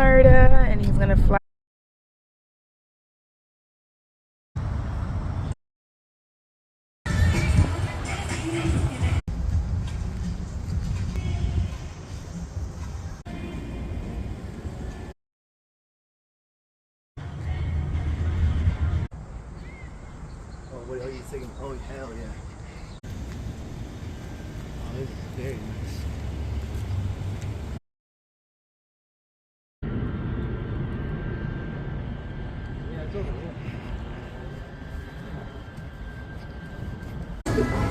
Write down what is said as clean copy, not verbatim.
Florida, and he's gonna fly. Oh, what are you thinking? Oh, hell yeah. Oh, this is very nice. Yeah, it's over there.